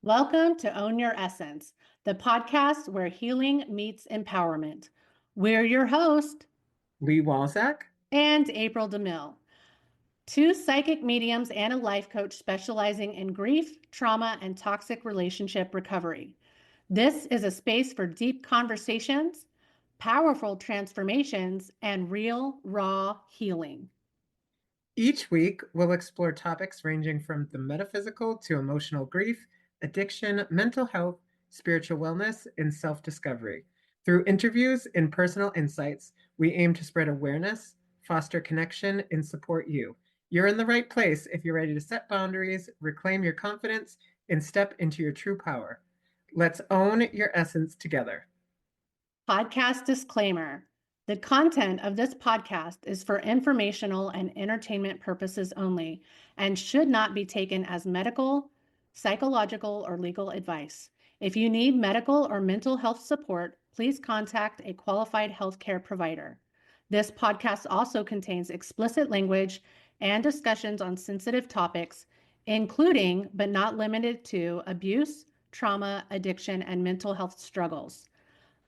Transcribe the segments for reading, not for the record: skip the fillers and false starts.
Welcome to Own Your Essence, the podcast where healing meets empowerment. We're your host Lee Walzak. and April DeMille, two psychic mediums and a life coach specializing in grief, trauma, and toxic relationship recovery. This is a space for deep conversations, powerful transformations, and real, raw healing. Each week, we'll explore topics ranging from the metaphysical to emotional grief, addiction, mental health, spiritual wellness, and self discovery. Through interviews and personal insights, we aim to spread awareness, foster connection, and support you. You're in the right place if you're ready to set boundaries, reclaim your confidence, and step into your true power. Let's own your essence together. Podcast disclaimer. The content of this podcast is for informational and entertainment purposes only and should not be taken as medical, psychological, or legal advice. If you need medical or mental health support, please contact a qualified healthcare provider. This podcast also contains explicit language and discussions on sensitive topics, including but not limited to abuse, trauma, addiction, and mental health struggles.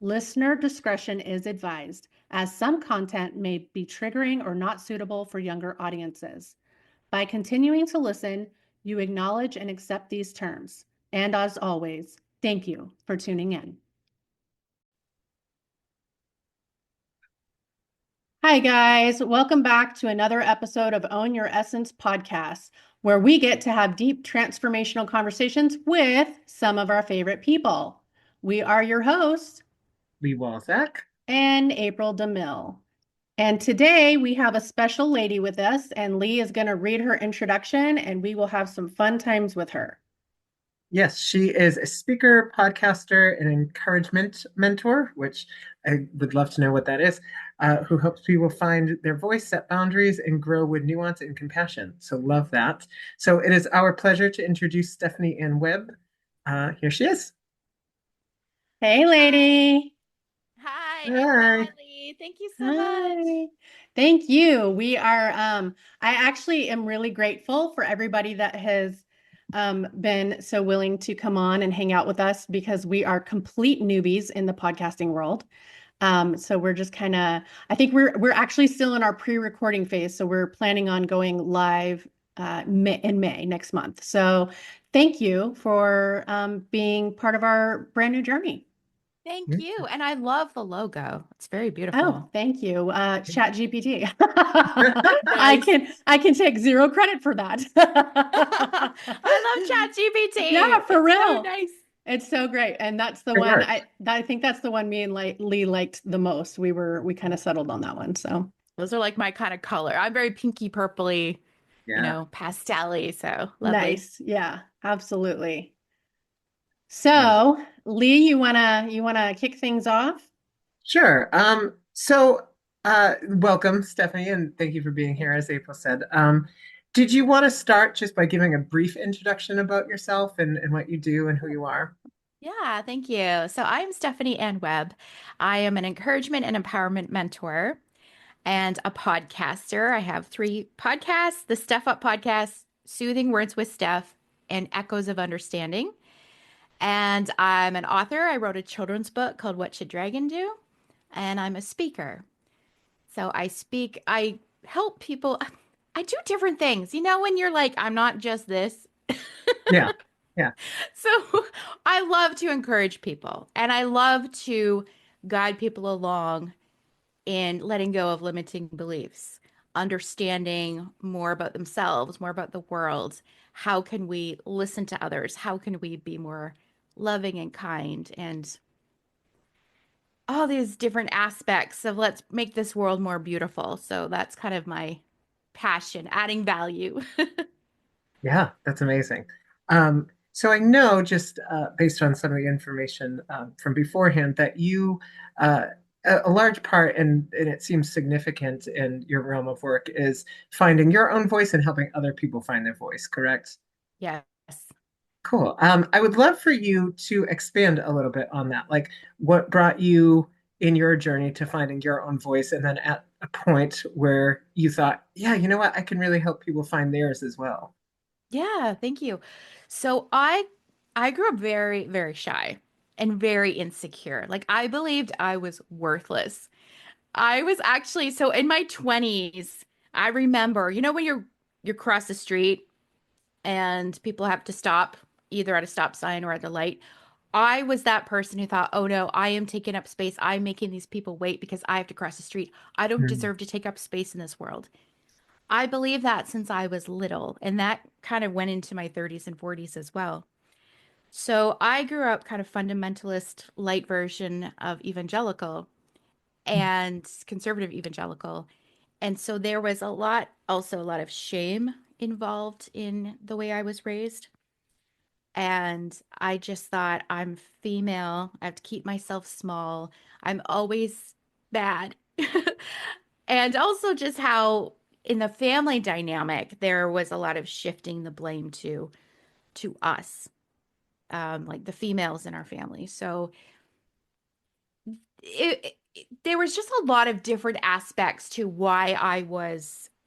Listener discretion is advised, as some content may be triggering or not suitable for younger audiences. By continuing to listen, you acknowledge and accept these terms. And as always, thank you for tuning in. Hi, guys. Welcome back to another episode of Own Your Essence podcast, where we get to have deep transformational conversations with some of our favorite people. We are your hosts, Lee Walzak. and April DeMille. And today we have a special lady with us, and Lee is going to read her introduction, and we will have some fun times with her. Yes, she is a speaker, podcaster, and encouragement mentor, which I would love to know what that is, who helps people find their voice, set boundaries, and grow with nuance and compassion. So, love that. So, it is our pleasure to introduce Stephanie Ann Webb. Here she is. Hey, lady. Hi, April. Hi. Hi, Lee. Thank you so much. Hi. Thank you. We are, I actually am really grateful for everybody that has been so willing to come on and hang out with us because we are complete newbies in the podcasting world. So we're just kind of, I think we're actually still in our pre-recording phase. So we're planning on going live in May next month. So thank you for being part of our brand new journey. Thank you. And I love the logo. It's very beautiful. Oh, thank you. Chat GPT. Nice. I can take zero credit for that. I love Chat GPT. Yeah, for It's real. so nice. It's so great. And that's the Good one work. I think that's the one me and Lee liked the most. We kind of settled on that one. So Those are like my kind of color. I'm very pinky purpley, Yeah. pastel-y. So lovely. nice. Yeah, absolutely. So Lee, you wanna kick things off? Sure. Welcome, Stephanie, and thank you for being here, as April said. Did you want to start just by giving a brief introduction about yourself and what you do and who you are? Yeah, thank you. So I'm Stephanie Ann Webb. I am an encouragement and empowerment mentor and a podcaster. I have 3 podcasts: the StephUP Podcast, Soothing Words with Steph, and Echoes of Understanding. And I'm an author. I wrote a children's book called What Should Dragon Do? And I'm a speaker. So I help people. I do different things. When you're like, I'm not just this. Yeah. Yeah. So I love to encourage people and I love to guide people along in letting go of limiting beliefs, understanding more about themselves, more about the world. How can we listen to others? How can we be more loving and kind, and all these different aspects of let's make this world more beautiful. So that's kind of my passion, adding value. Yeah, that's amazing. So I know just based on some of the information from beforehand that you, a large part, and it seems significant in your realm of work, is finding your own voice and helping other people find their voice, correct? Yes. Cool. I would love for you to expand a little bit on that. Like, what brought you in your journey to finding your own voice, and then at a point where you thought, yeah, you know what, I can really help people find theirs as well. Yeah, thank you. So I I grew up very, very shy and very insecure. Like I believed I was worthless. I was actually so in my 20s, I remember, when you cross the street and people have to stop either at a stop sign or at the light. I was that person who thought, "Oh no, I am taking up space. I'm making these people wait because I have to cross the street. I don't Mm. deserve to take up space in this world." I believe that since I was little, and that kind of went into my 30s and 40s as well. So I grew up kind of fundamentalist, light version of evangelical and conservative evangelical. And so there was also a lot of shame involved in the way I was raised. And I just thought, I'm female. I have to keep myself small. I'm always bad. And also just how in the family dynamic, there was a lot of shifting the blame to us, like the females in our family. So there was just a lot of different aspects to why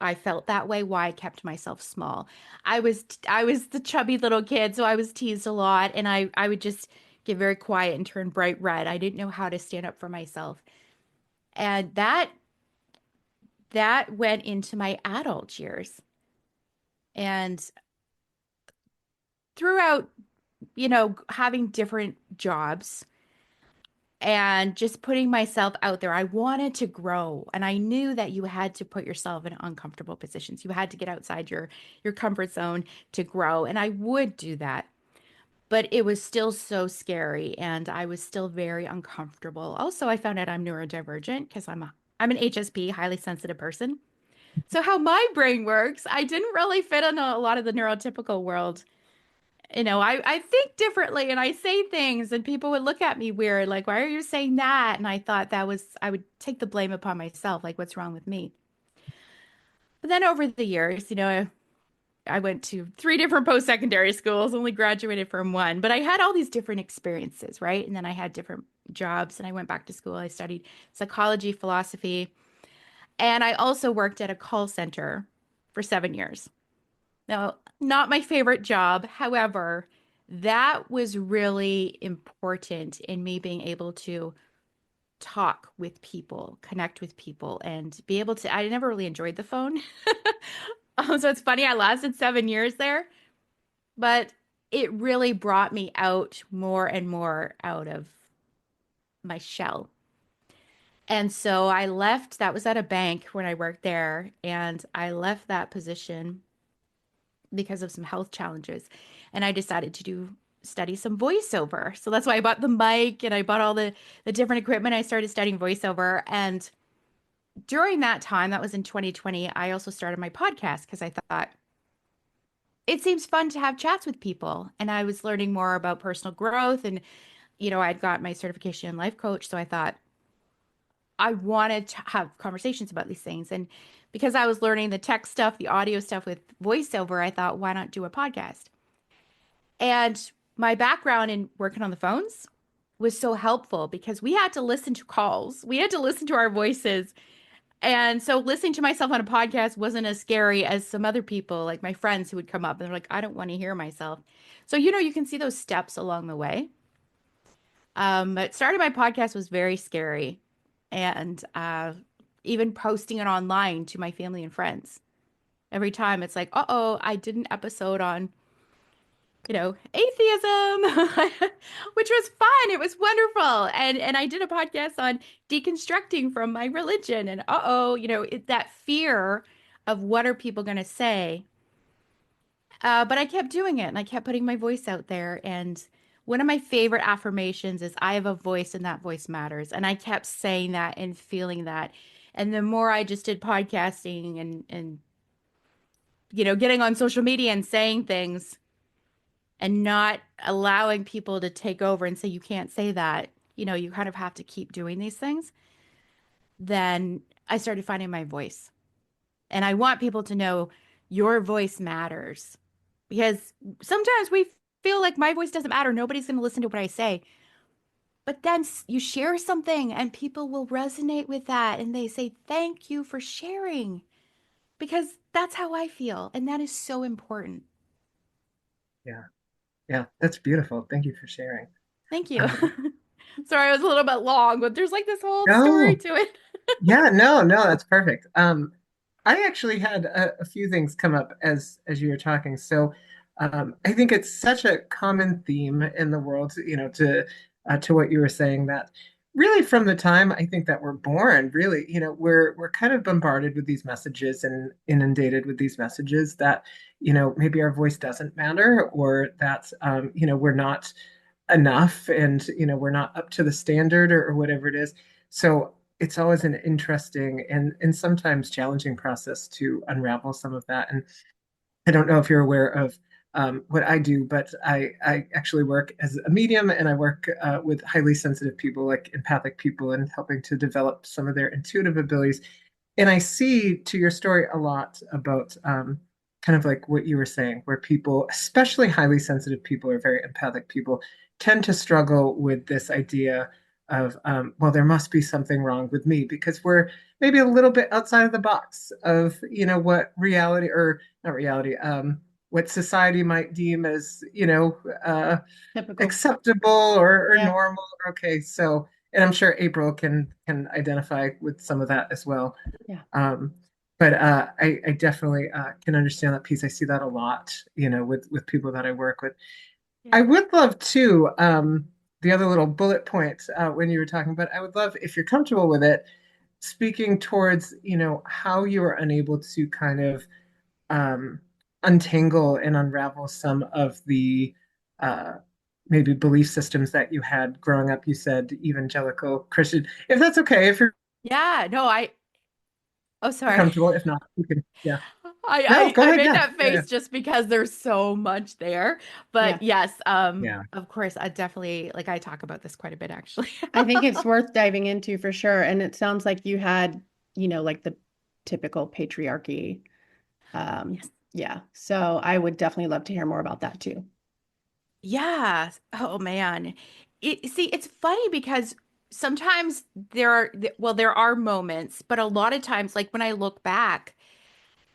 I felt that way, why I kept myself small. I was the chubby little kid, so I was teased a lot, and I would just get very quiet and turn bright red. I didn't know how to stand up for myself. And that went into my adult years. And throughout, having different jobs, and just putting myself out there. I wanted to grow, and I knew that you had to put yourself in uncomfortable positions. You had to get outside your comfort zone to grow, and I would do that. But it was still so scary, and I was still very uncomfortable. Also, I found out I'm neurodivergent because I'm an HSP, highly sensitive person. So how my brain works, I didn't really fit in a lot of the neurotypical world. I think differently and I say things and people would look at me weird, like, why are you saying that? And I thought I would take the blame upon myself, like, what's wrong with me? But then over the years, I went to three different post-secondary schools, only graduated from one, but I had all these different experiences, right? And then I had different jobs and I went back to school. I studied psychology, philosophy, and I also worked at a call center for 7 years. Now, not my favorite job. However, that was really important in me being able to talk with people, connect with people, and be able to. I never really enjoyed the phone. So it's funny, I lasted 7 years there, but it really brought me out more and more out of my shell. And so I left, that was at a bank when I worked there, and I left that position because of some health challenges. And I decided to study some voiceover. So that's why I bought the mic and I bought all the different equipment. I started studying voiceover. And during that time, that was in 2020, I also started my podcast because I thought it seems fun to have chats with people. And I was learning more about personal growth. And, I'd got my certification in life coach. So I thought I wanted to have conversations about these things. And because I was learning the tech stuff, the audio stuff with voiceover, I thought, why not do a podcast? And my background in working on the phones was so helpful because we had to listen to calls. We had to listen to our voices. And so listening to myself on a podcast wasn't as scary as some other people, like my friends who would come up and they're like, I don't want to hear myself. So, you can see those steps along the way. But starting my podcast was very scary. And even posting it online to my family and friends. Every time it's like, uh-oh, I did an episode on atheism, which was fun. It was wonderful. And I did a podcast on deconstructing from my religion. And that fear of what are people going to say. But I kept doing it and I kept putting my voice out there. And one of my favorite affirmations is I have a voice and that voice matters. And I kept saying that and feeling that. And the more I just did podcasting and getting on social media and saying things, and not allowing people to take over and say, you can't say that, you kind of have to keep doing these things, then I started finding my voice. And I want people to know your voice matters because sometimes we feel like my voice doesn't matter. Nobody's going to listen to what I say. But then you share something and people will resonate with that. And they say, thank you for sharing because that's how I feel. And that is so important. Yeah. Yeah, that's beautiful. Thank you for sharing. Thank you. Um, Sorry, I was a little bit long, but there's like this whole story no, to it. yeah, no, that's perfect. I actually had a few things come up as you were talking. So, I think it's such a common theme in the world, to what you were saying that really from the time I think that we're born, really, we're kind of bombarded with these messages and inundated with these messages that, maybe our voice doesn't matter or that, we're not enough and we're not up to the standard or whatever it is. So it's always an interesting and sometimes challenging process to unravel some of that. And I don't know if you're aware of what I do, but I actually work as a medium and I work with highly sensitive people, like empathic people, and helping to develop some of their intuitive abilities. And I see to your story a lot about kind of like what you were saying, where people, especially highly sensitive people or very empathic people, tend to struggle with this idea of, well, there must be something wrong with me because we're maybe a little bit outside of the box of, what reality or not reality, what society might deem as, Typical. acceptable or Yeah. normal. Okay, so and I'm sure April can identify with some of that as well. Yeah. Um, but I definitely can understand that piece. I see that a lot, with people that I work with. Yeah. I would love to the other little bullet point when you were talking, but I would love if you're comfortable with it, speaking towards how you were unable to kind of um, untangle and unravel some of the uh, maybe belief systems that you had growing up. You said evangelical Christian. If that's okay, if you're Yeah, no, oh, sorry. comfortable, if not, you can. Yeah. No, I go I ahead. made Yeah. that Yeah. face just because there's so much there. Yeah. But yes, Yeah. of course, I definitely like I talk about this quite a bit actually. I think it's worth diving into for sure. And it sounds like you had, like the typical patriarchy. Um, Yes. yeah. So I would definitely love to hear more about that too. Yeah. Oh man. It's funny because sometimes there are moments, but a lot of times, like when I look back,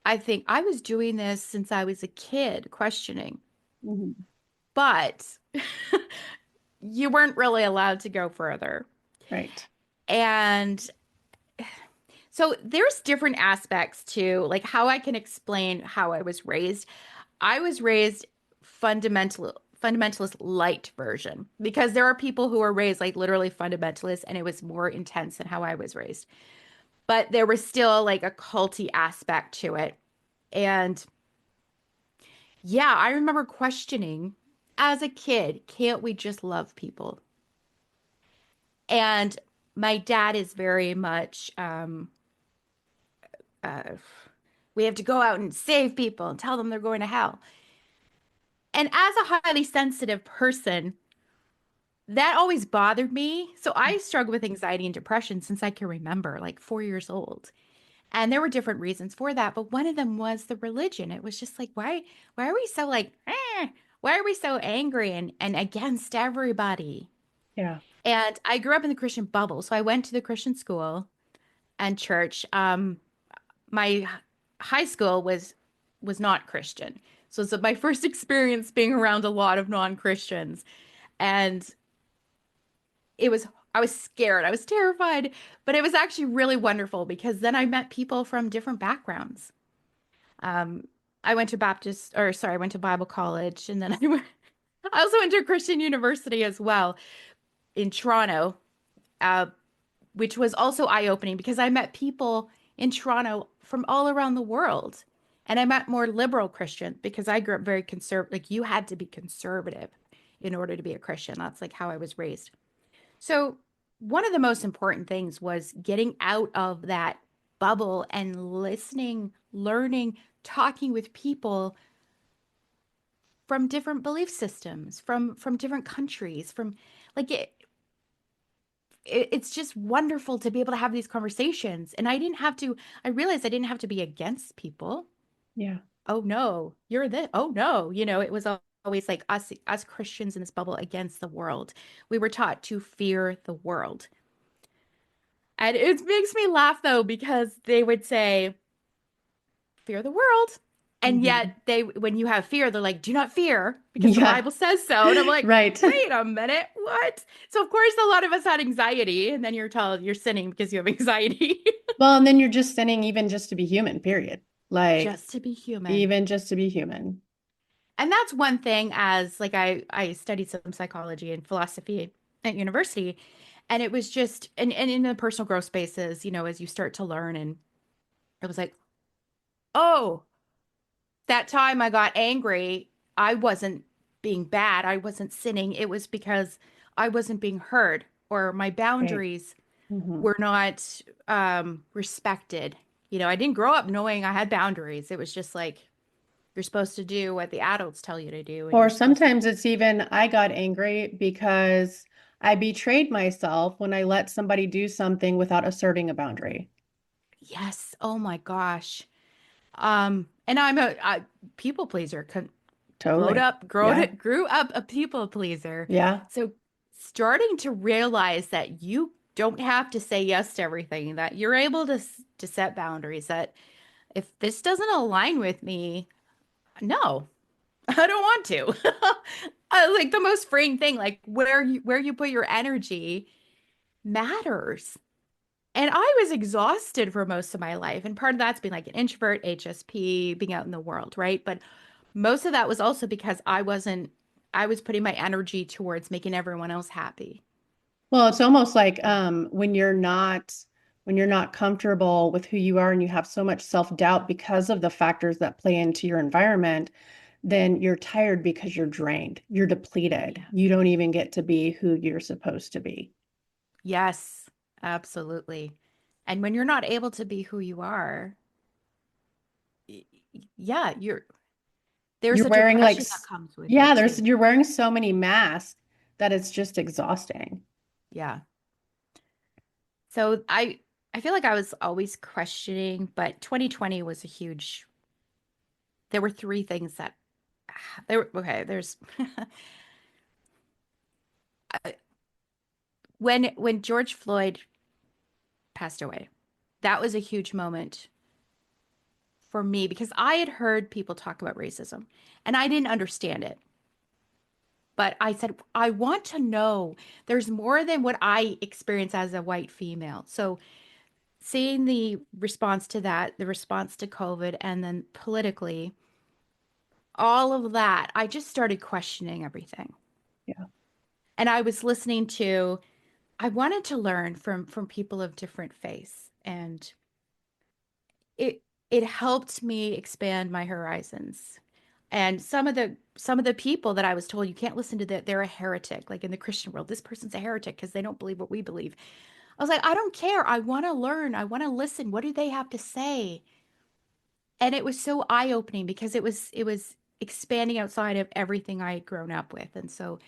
I think I was doing this since I was a kid, questioning. Mhm. But you weren't really allowed to go further. Right. And so there's different aspects to like how I can explain how I was raised. I was raised fundamentalist light version because there are people who are raised like literally fundamentalist and it was more intense than how I was raised. But there was still like a culty aspect to it. And yeah, I remember questioning as a kid, can't we just love people? And my dad is very much uh, we have to go out and save people and tell them they're going to hell. And as a highly sensitive person, that always bothered me. So I struggled with anxiety and depression since I can remember, like 4 years old. And there were different reasons for that, but one of them was the religion. It was just like, why are we so like, why are we so angry and against everybody? Yeah. And I grew up in the Christian bubble, so I went to the Christian school and church. My high school was not Christian. So it's my first experience being around a lot of non-Christians. And it was I was scared. I was terrified, but it was actually really wonderful because then I met people from different backgrounds. Um, I went to I went to Bible college and then I also went to a Christian university as well in Toronto, uh, which was also eye-opening because I met people in Toronto from all around the world. And I met more liberal Christians because I grew up very conservative. Like you had to be conservative in order to be a Christian. That's like how I was raised. So, one of the most important things was getting out of that bubble and listening, learning, talking with people from different belief systems, from different countries, from like it's just wonderful to be able to have these conversations. And I realized I didn't have to be against people. Yeah. Oh no, you're this. Oh no, it was always like us Christians in this bubble against the world. We were taught to fear the world. And it makes me laugh though, because they would say, fear the world. And Mhm. yet when you have fear, they're like, do not fear because the Yeah. Bible says so. And I'm like, Right. wait a minute, what? So of course, a lot of us had anxiety, and then you're told you're sinning because you have anxiety. Well, and then you're just sinning even just to be human, period. Like Just to be human. even just to be human. And that's one thing as like I studied some psychology and philosophy at university, and it was just and in the personal growth spaces, as you start to learn, and it was like, oh, that time I got angry, I wasn't being bad. I wasn't sinning. It was because I wasn't being heard or my Right. boundaries Mhm. were not respected. I didn't grow up knowing I had boundaries. It was just like you're supposed to do what the adults tell you to do, and Or you're supposed to. sometimes it's even I got angry because I betrayed myself when I let somebody do something without asserting a boundary. Yes. Oh my gosh. And I'm a people pleaser. Totally. Yeah. Grew up a people pleaser. Yeah. So starting to realize that you don't have to say yes to everything, that you're able to set boundaries, that if this doesn't align with me, no, I don't want to. Like the most freeing thing, like where you put your energy matters. And I was exhausted for most of my life. And part of that's being like an introvert, HSP, being out in the world, right? But most of that was also because I was putting my energy towards making everyone else happy. Well, it's almost like when you're not comfortable with who you are and you have so much self-doubt because of the factors that play into your environment, then you're tired because you're drained. You're depleted. Yeah. You don't even get to be who you're supposed to be. Yes, absolutely. And when you're not able to be who you are, y- yeah, there's You're a wearing like depression that comes with yeah, it there's too. you're wearing so many masks that it's just exhausting. Yeah. So I feel like I was always questioning, but 2020 was a huge. There were three things that there. Okay, there's when George Floyd passed away. That was a huge moment for me because I had heard people talk about racism and I didn't understand it. But I said, I want to know there's more than what I experience as a white female. So seeing the response to that, the response to COVID, and then politically, all of that, I just started questioning everything. Yeah. And I was listening to, I wanted to learn from people of different faiths, and it it helped me expand my horizons. And some of the people that I was told you can't listen to that, they're a heretic. Like in the Christian world, this person's a heretic because they don't believe what we believe. I was like, I don't care. I want to learn. I want to listen. What do they have to say? And it was so eye-opening because it was expanding outside of everything I had grown up with. And so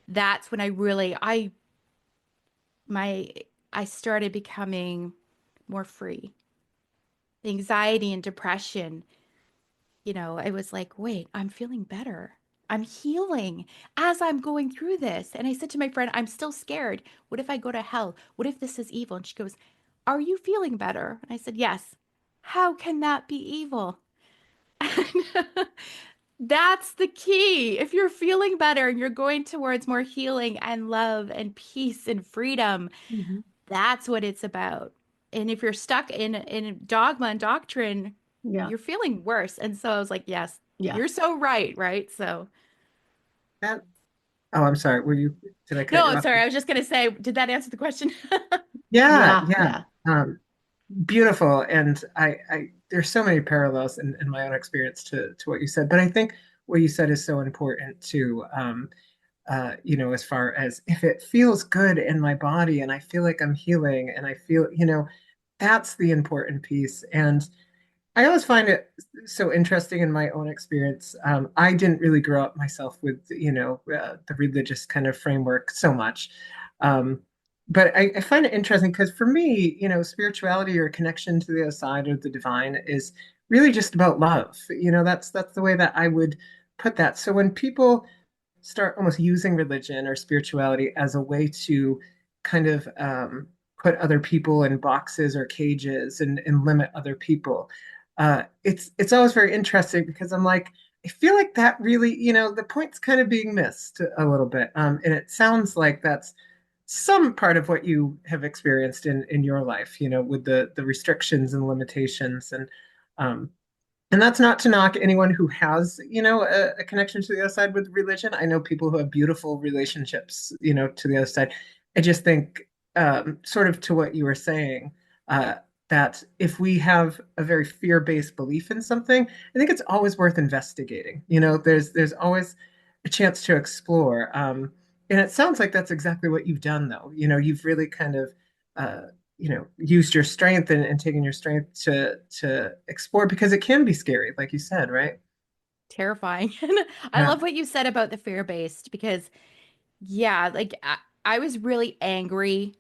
that's when my I started becoming more free. The anxiety and depression, it was like, wait, I'm feeling better. I'm healing as I'm going through this. And I said to my friend, I'm still scared. What if I go to hell? What if this is evil? And she goes, are you feeling better? And I said, yes. How can that be evil? That's the key. If you're feeling better and you're going towards more healing and love and peace and freedom, Mhm. that's what it's about. And if you're stuck in dogma and doctrine, Yeah. you're feeling worse. And so I was like, yes, Yeah. you're so right, right? So That, oh, I'm sorry. Did I cut no, you I'm off? sorry. I was just gonna say, did that answer the question? Yeah, Yeah. yeah. Yeah. Beautiful. And there's so many parallels in my own experience to what you said. But I think what you said is so important too. As far as if it feels good in my body and I feel like I'm healing and I feel, that's the important piece. And I always find it so interesting in my own experience. I didn't really grow up myself with, the religious kind of framework so much. Um, but I find it interesting because for me, spirituality or connection to the other side of the divine is really just about love. That's the way that I would put that. So when people start almost using religion or spirituality as a way to kind of put other people in boxes or cages and limit other people, it's always very interesting because I'm like, I feel like that really, the point's kind of being missed a little bit. And it sounds like that's some part of what you have experienced in your life, with the restrictions and limitations um, and that's not to knock anyone who has, a connection to the other side with religion. I know people who have beautiful relationships, to the other side. I just think, sort of to what you were saying, uh, that if we have a very fear-based belief in something, I think it's always worth investigating. There's always a chance to explore. And it sounds like that's exactly what you've done, though. You've really kind of uh, used your strength and taken your strength to explore because it can be scary, like you said, right? Terrifying. I Yeah. love what you said about the fear-based because yeah, like I was really angry,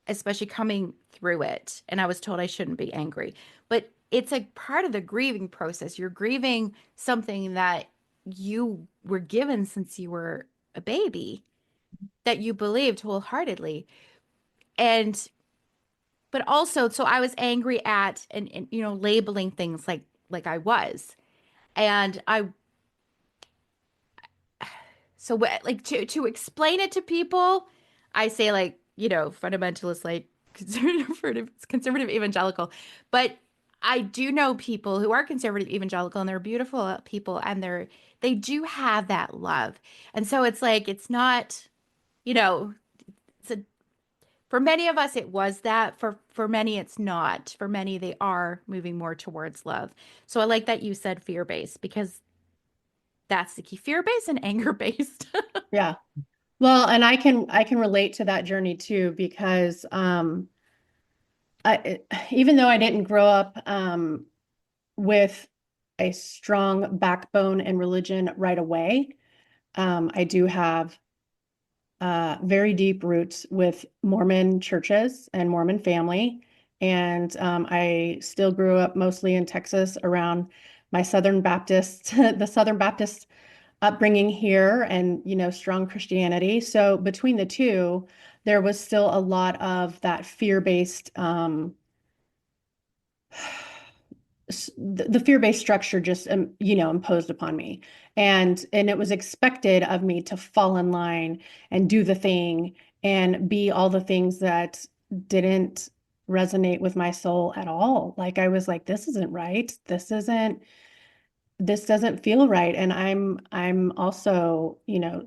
especially coming through it, and I was told I shouldn't be angry. But it's a part of the grieving process. You're grieving something that you were given since you were a baby that you believed wholeheartedly. And but also, so I was angry at and labeling things like I was. And I so like to explain it to people, I say like, fundamentalist, like conservative evangelical. But I do know people who are conservative evangelical and they're beautiful people and they do have that love. And so it's like it's not, you know, it's a for many of us it was that. For many it's not. For many they are moving more towards love. So I like that you said fear-based because that's the key. Fear-based and anger-based. Yeah. Well, and I can relate to that journey too because even though I didn't grow up with a strong backbone in religion right away, I do have very deep roots with Mormon churches and Mormon family. And I still grew up mostly in Texas around my Southern Baptist, the Southern Baptist upbringing here and, strong Christianity. So between the two, there was still a lot of that fear-based the fear-based structure just imposed upon me, and it was expected of me to fall in line and do the thing and be all the things that didn't resonate with my soul at all. Like I was like, this isn't right, this doesn't feel right. And I'm also,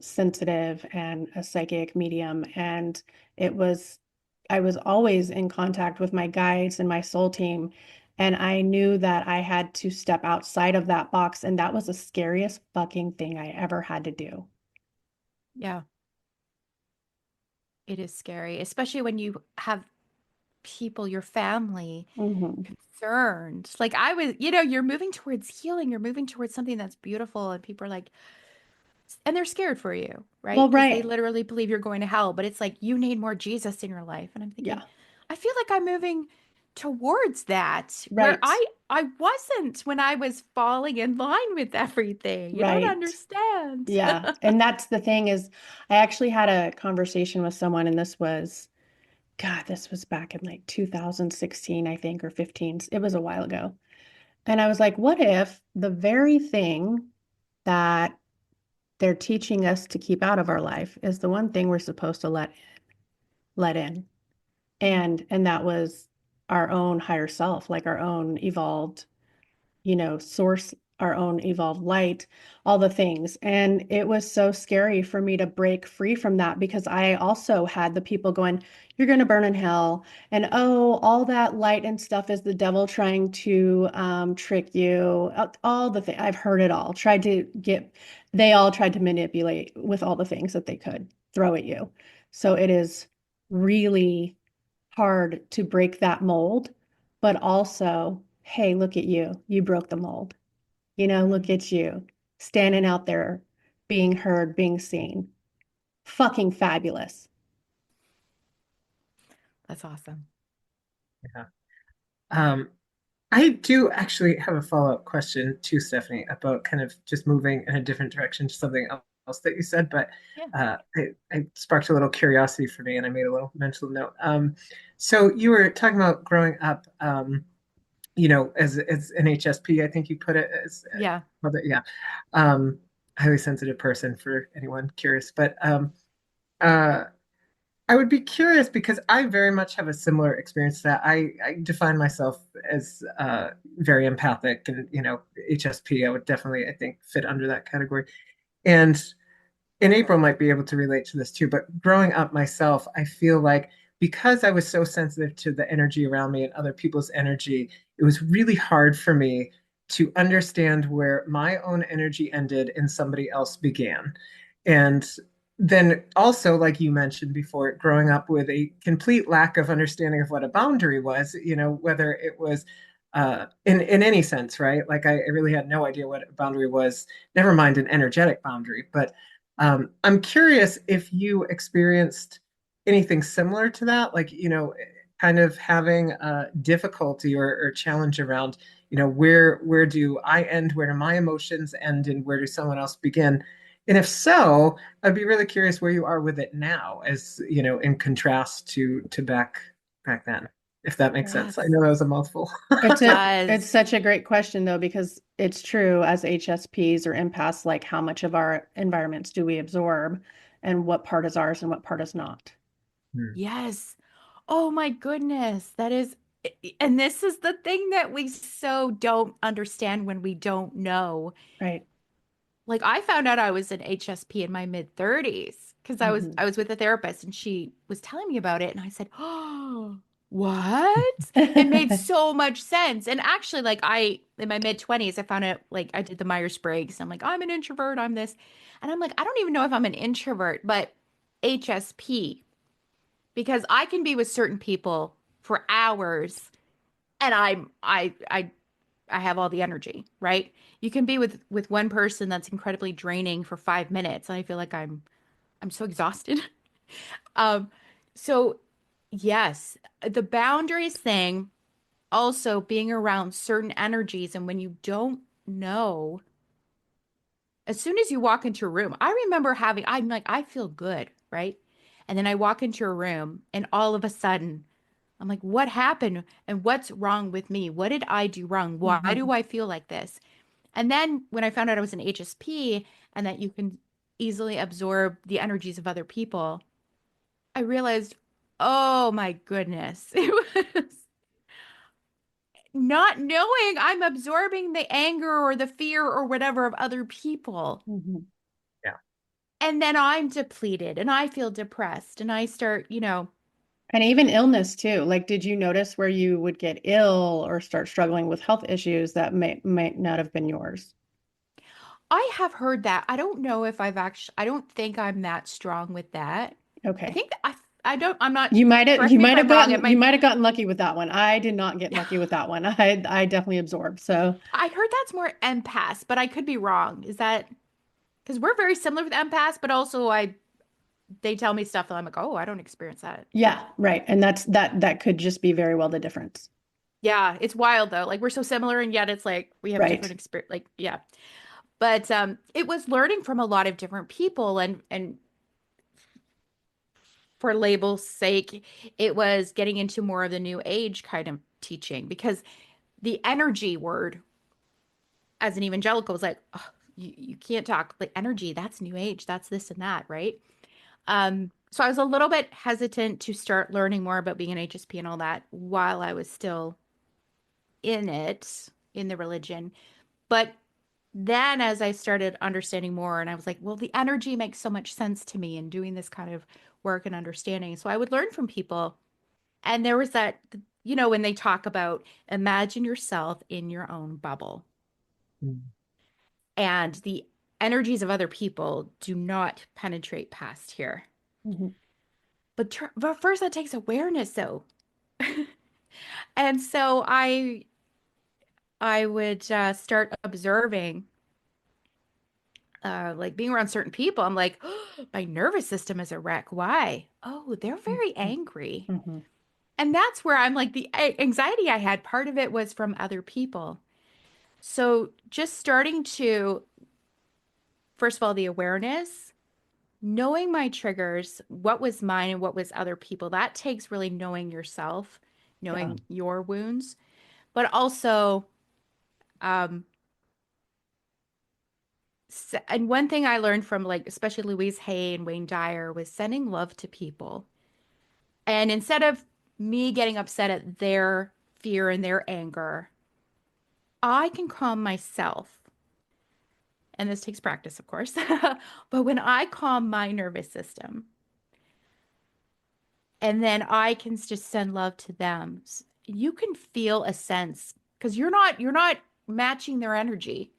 sensitive and a psychic medium. And it was I was always in contact with my guides and my soul team. And I knew that I had to step outside of that box. And that was the scariest fucking thing I ever had to do. Yeah, it is scary, especially when you have people, your family, Hmm. concerned. Like I was, you're moving towards healing, you're moving towards something that's beautiful, and people are like, and they're scared for you, right? Well, Because they right. literally believe you're going to hell, but it's like you need more Jesus in your life. And I'm thinking, Yeah. I feel like I'm moving towards that where Right. I wasn't when I was falling in line with everything. You don't Right. understand. Yeah. And that's the thing is, I actually had a conversation with someone, and this was back in like 2016, I think, or 15. It was a while ago. And I was like, what if the very thing that they're teaching us to keep out of our life is the one thing we're supposed to let in? And that was our own higher self, like our own evolved, source, our own evolved light, all the things. And it was so scary for me to break free from that because I also had the people going, you're going to burn in hell. And oh, all that light and stuff is the devil trying to trick you. All the things. I've heard it all. They all tried to manipulate with all the things that they could throw at you. So it is really hard to break that mold, but also, hey, look at you. You broke the mold. Look at you standing out there, being heard, being seen. Fucking fabulous. That's awesome. Yeah. Um, I do actually have a follow-up question to Stephanie about kind of just moving in a different direction to something else that you said, but Yeah. it sparked a little curiosity for me and I made a little mental note. So you were talking about growing up as an HSP, I think you put it as, Yeah. yeah, um, highly sensitive person for anyone curious. But uh, I would be curious because I very much have a similar experience to that. I define myself as very empathic, and HSP, I would definitely, I think, fit under that category. And April might be able to relate to this too, but growing up myself, I feel like because I was so sensitive to the energy around me and other people's energy, it was really hard for me to understand where my own energy ended and somebody else began. And then also, like you mentioned before, growing up with a complete lack of understanding of what a boundary was, whether it was in any sense, right? Like I really had no idea what a boundary was, never mind an energetic boundary. But I'm curious if you experienced anything similar to that, like, kind of having a difficulty or challenge around, where do I end, where do my emotions end, and where do someone else begin? And if so, I'd be really curious where you are with it now, as in contrast to back then, if that makes sense. I Yes. know that was a mouthful. It It's does. such a great question though, because it's true as HSPs or empaths, like how much of our environments do we absorb and what part is ours and what part is not. Hmm. Yes. Oh my goodness. And this is the thing that we so don't understand when we don't know. Right. Like I found out I was an HSP in my mid 30s because I was Mhm. I was with a therapist and she was telling me about it and I said, "Oh, what?" It made so much sense. And actually like I in my mid 20s I found out like I did the Myers-Briggs. I'm like, "I'm an introvert, I'm this." And I'm like, "I don't even know if I'm an introvert, but HSP because I can be with certain people for hours and I have all the energy, right? You can be with one person that's incredibly draining for 5 minutes, and I feel like I'm so exhausted. Um, so yes, the boundaries thing, also being around certain energies, and when you don't know, as soon as you walk into a room, I remember I'm like, I feel good, right? And then I walk into a room, and all of a sudden, I'm like, what happened? And what's wrong with me? What did I do wrong? Why do Mhm. I feel like this? And then when I found out I was an HSP and that you can easily absorb the energies of other people, I realized, oh my goodness, it was not knowing I'm absorbing the anger or the fear or whatever of other people. Mhm. Yeah. And then I'm depleted and I feel depressed and I start, And even illness too. Like, did you notice where you would get ill or start struggling with health issues that might not have been yours? I have heard that. I don't know if I don't think I'm that strong with that. I Okay. think that I don't, I'm not, You might have correct you me if might have I'm wrong. It gotten you might, might have gotten lucky with that one. I did not get lucky with that one. I definitely absorbed. So I heard that's more empaths, but I could be wrong. Is that because we're very similar with empaths, but also they tell me stuff that I'm like, oh, I don't experience that. yeah, right. And that could just be very well the difference. Yeah, it's wild though. Like we're so similar and yet it's like we have different Right. experience. Like, yeah. But it was learning from a lot of different people and for label's sake, it was getting into more of the new age kind of teaching because the energy word as an evangelical was like, oh, you can't talk like energy, that's new age, that's this and that, right? So I was a little bit hesitant to start learning more about being an HSP and all that while I was still in it, in the religion. But then as I started understanding more, and I was like, well, the energy makes so much sense to me in doing this kind of work and understanding. So I would learn from people. And there was that, when they talk about imagine yourself in your own bubble Hmm. and the energies of other people do not penetrate past here. Mhm. But first, that takes awareness, though. And so I would start observing, like being around certain people. I'm like, oh, my nervous system is a wreck. Why? Oh, they're very Mhm. angry. Mhm. And that's where I'm like, the anxiety I had, part of it was from other people. So just starting to, first of all, the awareness, knowing my triggers, what was mine and what was other people, that takes really knowing yourself, Yeah. knowing your wounds. but also, um, and one thing I learned from like especially Louise Hay and Wayne Dyer was sending love to people. And instead of me getting upset at their fear and their anger, I can calm myself. And this takes practice, of course. But when I calm my nervous system, and then I can just send love to them, you can feel a sense because you're not matching their energy.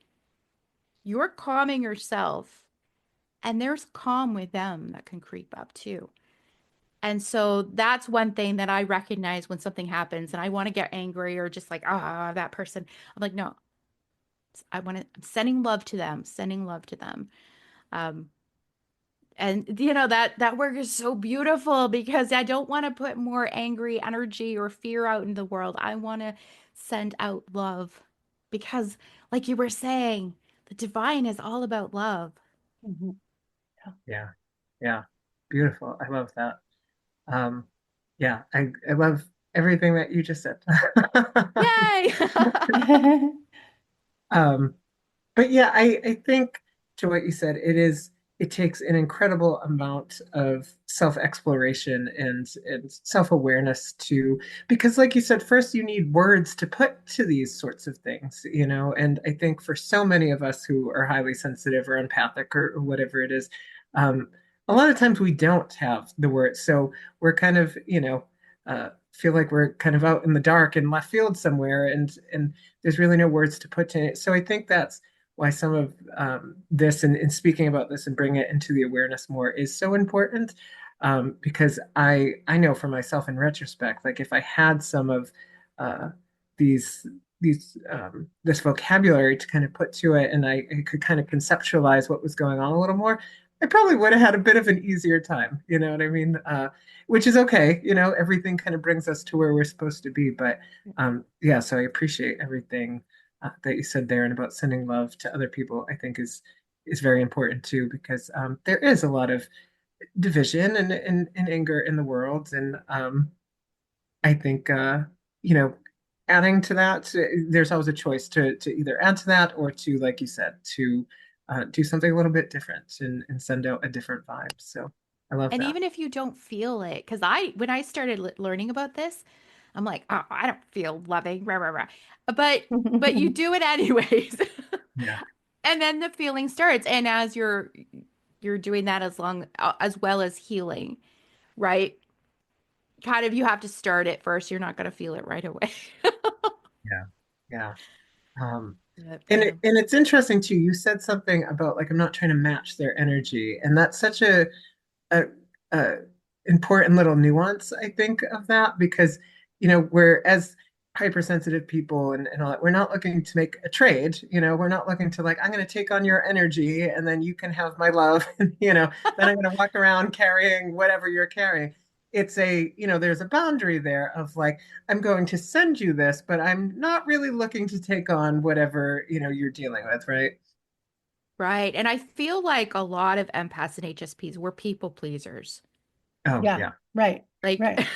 You're calming yourself, and there's calm with them that can creep up too. And so that's one thing that I recognize when something happens and I want to get angry or just like, ah, that person. I'm like, no, I'm sending love to them, sending love to them. Um, and that work is so beautiful because I don't want to put more angry energy or fear out in the world. I want to send out love because, like you were saying, the divine is all about love. Mhm. Yeah. Yeah. Beautiful. I love that. Um, yeah, I love everything that you just said. Yay! Um, but yeah, I think to what you said, it takes an incredible amount of self-exploration and self-awareness to, because like you said, first you need words to put to these sorts of things, and I think for so many of us who are highly sensitive or empathic or whatever it is, a lot of times we don't have the words. So we're kind of, feel like we're kind of out in the dark in left field somewhere, and there's really no words to put to it. So I think that's why some of this and speaking about this and bringing it into the awareness more is so important. Because I know for myself in retrospect, like if I had some of uh, these this vocabulary to kind of put to it, and I could kind of conceptualize what was going on a little more, I probably would have had a bit of an easier time. You know what I mean? Which is okay. Everything kind of brings us to where we're supposed to be. But yeah, so I appreciate everything that you said there and about sending love to other people. I think is very important too, because there is a lot of division and anger in the world, and I think adding to that, there's always a choice to either add to that or to, like you said, to do something a little bit different and send out a different vibe. So I love And that. even if you don't feel it, because when I started learning about this, I'm like, oh, I don't feel loving, rah, rah, rah. But you do it anyways. Yeah. And then the feeling starts. And as you're doing that as well as healing, right? Kind of you have to start it first. You're not going to feel it right away. Yeah. Yeah. Um, But, and yeah. it's interesting too. You said something about like I'm not trying to match their energy, and that's such a, a important little nuance, I think, of that because we're as hypersensitive people and all that, we're not looking to make a trade. We're not looking to like I'm going to take on your energy and then you can have my love, and then I'm going to walk around carrying whatever you're carrying. It's there's a boundary there of like I'm going to send you this, but I'm not really looking to take on whatever you're dealing with, right? Right. And I feel like a lot of empaths and HSPs, we're people pleasers. Oh Yeah, yeah. right, Like, right,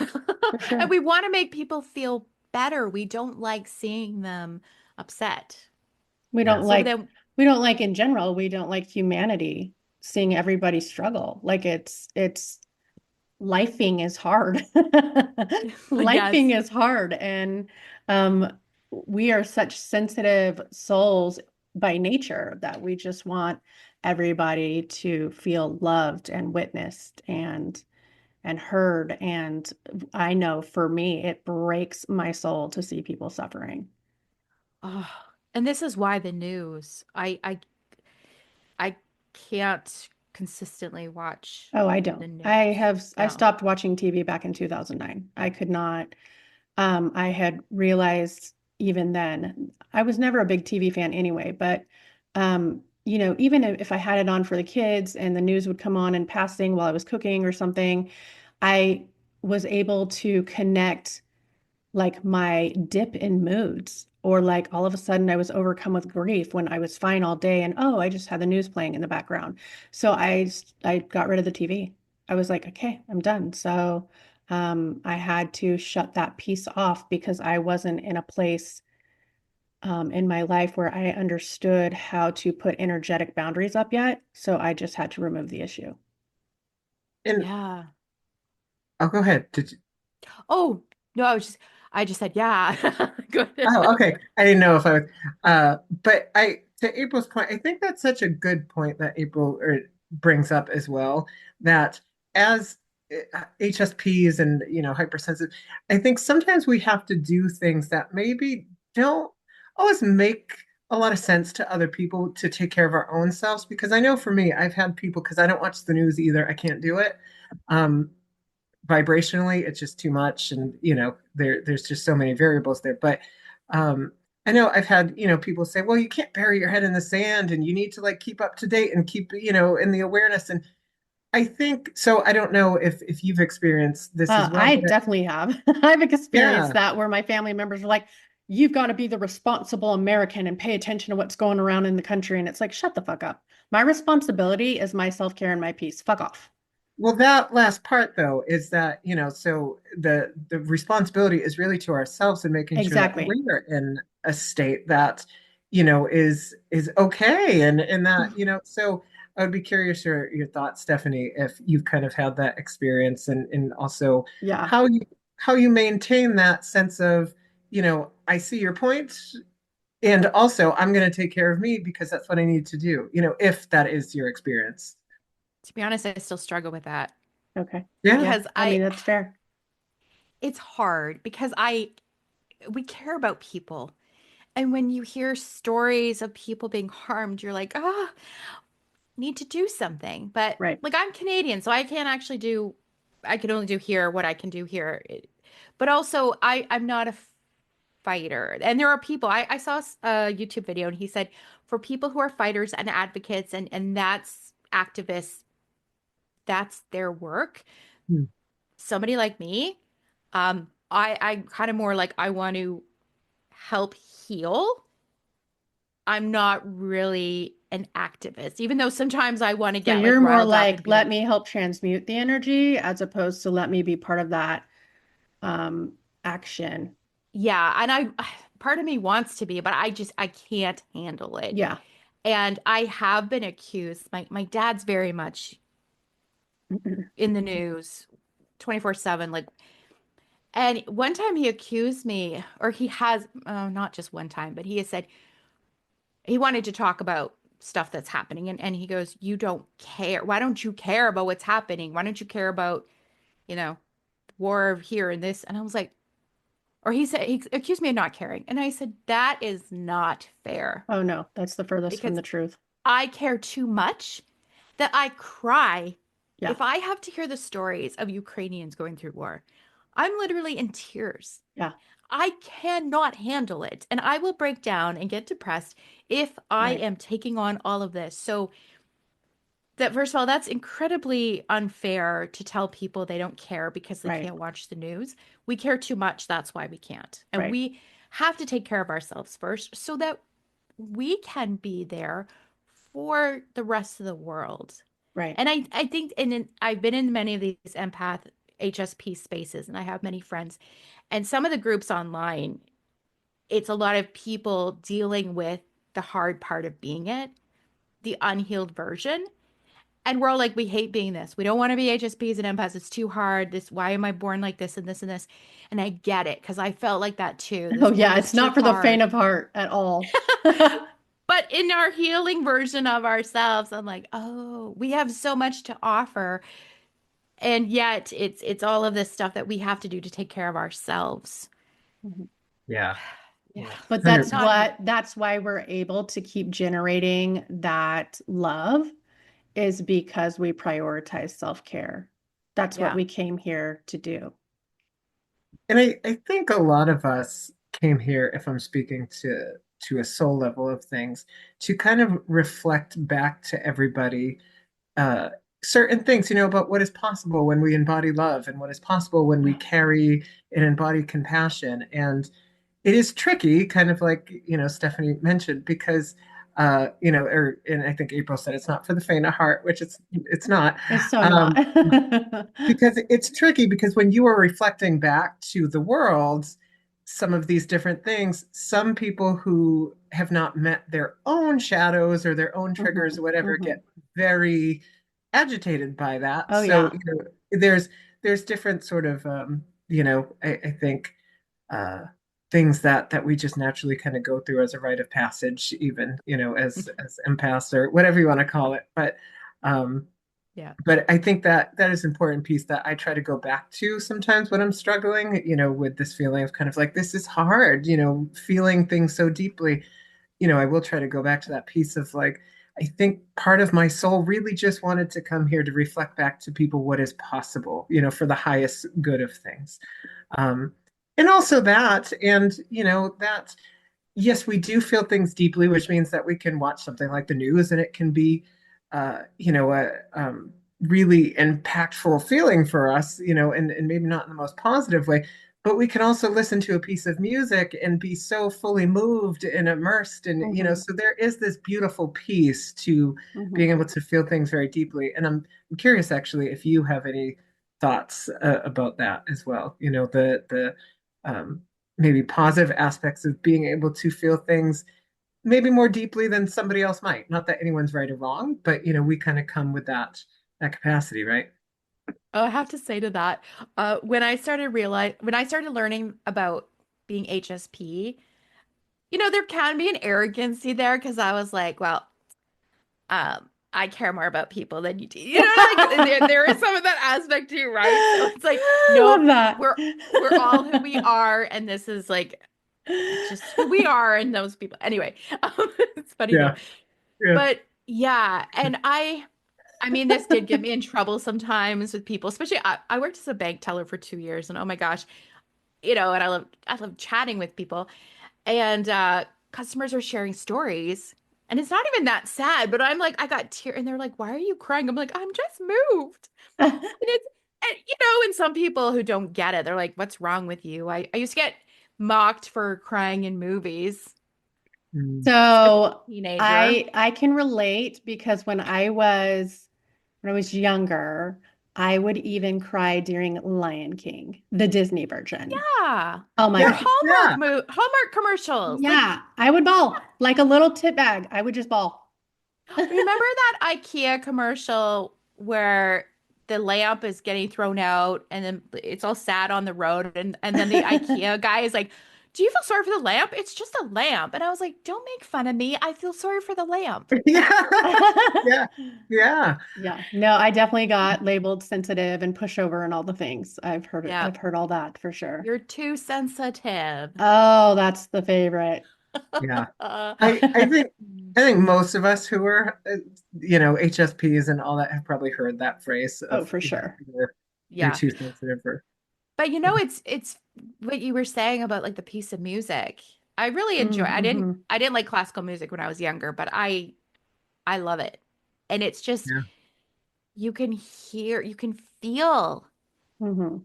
for and sure. we want to make people feel better. We don't like seeing them upset. We don't Yes. So like then, we don't like in general, we don't like humanity seeing everybody struggle. Like it's lifing is hard. yes. Lifing is hard. And um, we are such sensitive souls by nature that we just want everybody to feel loved and witnessed and heard. And I know for me, it breaks my soul to see people suffering. Oh, and this is why the news, I can't consistently watch Oh, I don't. the news. I No. stopped watching TV back in 2009. I could not. I had realized even then, I was never a big TV fan anyway, but even if I had it on for the kids and the news would come on in passing while I was cooking or something, I was able to connect like my dip in moods, or like all of a sudden I was overcome with grief when I was fine all day and oh, I just had the news playing in the background. So I got rid of the TV. I was like, okay, I'm done. So I had to shut that piece off because I wasn't in a place. in my life where I understood how to put energetic boundaries up yet. So I just had to remove the issue. And Yeah. oh, go ahead. Did you? Oh, no, I just said, yeah. Good. Oh, okay. I didn't know if I was, but to April's point, I think that's such a good point that brings up as well, that as HSPs and, hypersensitive, I think sometimes we have to do things that maybe don't always make a lot of sense to other people to take care of our own selves. Because I know for me, I've had people, because I don't watch the news either, I can't do it. Um, Vibrationally it's just too much, and there's just so many variables there. But I know I've had people say, well, you can't bury your head in the sand and you need to like keep up to date and keep in the awareness. And I think so. I don't know if you've experienced this as well, I but definitely have. I've experienced yeah. that where my family members are like, you've got to be the responsible American and pay attention to what's going around in the country. And it's like, shut the fuck up. My responsibility is my self-care and my peace. Fuck off. Well, that last part though is that, so the responsibility is really to ourselves and making sure that Exactly. we're in a state that, is okay. And that, so I would be curious your thoughts, Stephanie, if you've kind of had that experience, and also Yeah. how you maintain that sense of, I see your point, and also I'm going to take care of me because that's what I need to do, if that is your experience. To be honest, I still struggle with that Okay. Yeah. Yeah. because I mean, that's fair. it's hard because we care about people. And when you hear stories of people being harmed, you're like, ah, need to do something. But Right. like I'm Canadian, so I can only do here what I can do here. But also, I'm not a fighter. And there are people, I saw a YouTube video and he said, for people who are fighters and advocates and that's activists, that's their work. Hmm. Somebody like me, I kind of more like I want to help heal. I'm not really an activist, even though sometimes I want to So get like you're more riled up like, and be let like, me help transmute the energy as opposed to let me be part of that um, action. yeah. And part of me wants to be, but I can't handle it. Yeah. And I have been accused. My dad's very much in the news 24/7. Like, and one time he accused me, or he has, not just one time, but he has said he wanted to talk about stuff that's happening. And he goes, you don't care. Why don't you care about what's happening? Why don't you care about, you know, war here and this? And I was like, or he said, he accused me of not caring. And I said, that is not fair Oh no, that's the furthest from because the truth. I care too much that I cry Yeah. if I have to hear the stories of Ukrainians going through war. I'm literally in tears. Yeah. I cannot handle it. And I will break down and get depressed if I Right. am taking on all of this. So, that first of all, that's incredibly unfair to tell people they don't care because they Right. can't watch the news. We care too much. That's why we can't. And Right. we have to take care of ourselves first so that we can be there for the rest of the world. Right. And I think, I've been in many of these empath HSP spaces, and I have many friends. And some of the groups online, it's a lot of people dealing with the hard part of being it, the unhealed version. And we're all like, we hate being this. We don't want to be HSPs and empaths. It's too hard. This, why am I born like this and this and this? And I get it because I felt like that too. Oh This yeah, world is it's too not for the faint hard. of heart at all. But in our healing version of ourselves, I'm like, oh, we have so much to offer. And yet it's all of this stuff that we have to do to take care of ourselves. Mhm. Yeah. Yeah. Yeah. But It's not easy. that's why we're able to keep generating that love is because we prioritize self-care. That's what Yeah. we came here to do. And I think a lot of us came here, if I'm speaking to a soul level of things, to kind of reflect back to everybody uh, certain things, about what is possible when we embody love and what is possible when we Yeah. carry and embody compassion. And it is tricky, kind of like, Stephanie mentioned, because and I think April said it's not for the faint of heart, which it's not. It's so not. Um, because it's tricky because when you are reflecting back to the world, some of these different things, some people who have not met their own shadows or their own triggers Mhm. or whatever Mhm. get very agitated by that. Oh So, yeah. there's different sort of I think uh things that we just naturally kind of go through as a rite of passage, even, as empaths or whatever you want to call it. Um Yeah. but I think that is an important piece that I try to go back to sometimes when I'm struggling, with this feeling of kind of like, this is hard, feeling things so deeply. I will try to go back to that piece of like, I think part of my soul really just wanted to come here to reflect back to people what is possible, for the highest good of things. Um, and also that, and that, yes, we do feel things deeply, which means that we can watch something like the news and it can be, a really impactful feeling for us, and maybe not in the most positive way. But we can also listen to a piece of music and be so fully moved and immersed. And, Mhm. so there is this beautiful piece to being Mhm. able to feel things very deeply. And I'm curious, actually, if you have any thoughts about that as well. The um, maybe positive aspects of being able to feel things maybe more deeply than somebody else might. Not that anyone's right or wrong, but we kind of come with that capacity, right? Oh, I have to say to that, when I started learning about being HSP, there can be an arrogancy there because I was like, well, I care more about people than you do. Like there is some of that aspect too, right? So it's like, I love nope, that. we're all who we are, and this is like just who we are, and those people. Anyway, it's funny though. Yeah, yeah. But yeah, and I mean, this did get me in trouble sometimes with people, especially I worked as a bank teller for 2 years, and oh my gosh, and I love chatting with people, and customers are sharing stories, and it's not even that sad, but I'm like, I got tear, and they're like, "Why are you crying?" I'm like, "I'm just moved." And it's and some people who don't get it, they're like, "What's wrong with you?" I used to get mocked for crying in movies, Mm. especially So as a teenager. I can relate because when I was younger, I would even cry during Lion King, the Disney version. Yeah. Oh my Or Yeah, God. yeah. Hallmark commercials. Like, Yeah, I would bawl like a little tip bag. I would just bawl. remember that IKEA commercial where the lamp is getting thrown out and then it's all sad on the road and then the IKEA guy is like, "Do you feel sorry for the lamp? It's just a lamp." And I was like, "Don't make fun of me. I feel sorry for the lamp." Yeah, yeah, yeah. Yeah, no, I definitely got labeled sensitive and pushover and all the things. I've heard it. Yeah. I've heard all that for sure. You're too sensitive. Oh, that's the favorite. Yeah. Uh, I think most of us who are HSPs and all that have probably heard that phrase Oh, of, for sure. you're yeah. too sensitive or But it's what you were saying about like the piece of music. I really enjoy. Mm-hmm. I didn't like classical music when I was younger, but I love it. And it's just yeah. you can feel Mm-hmm.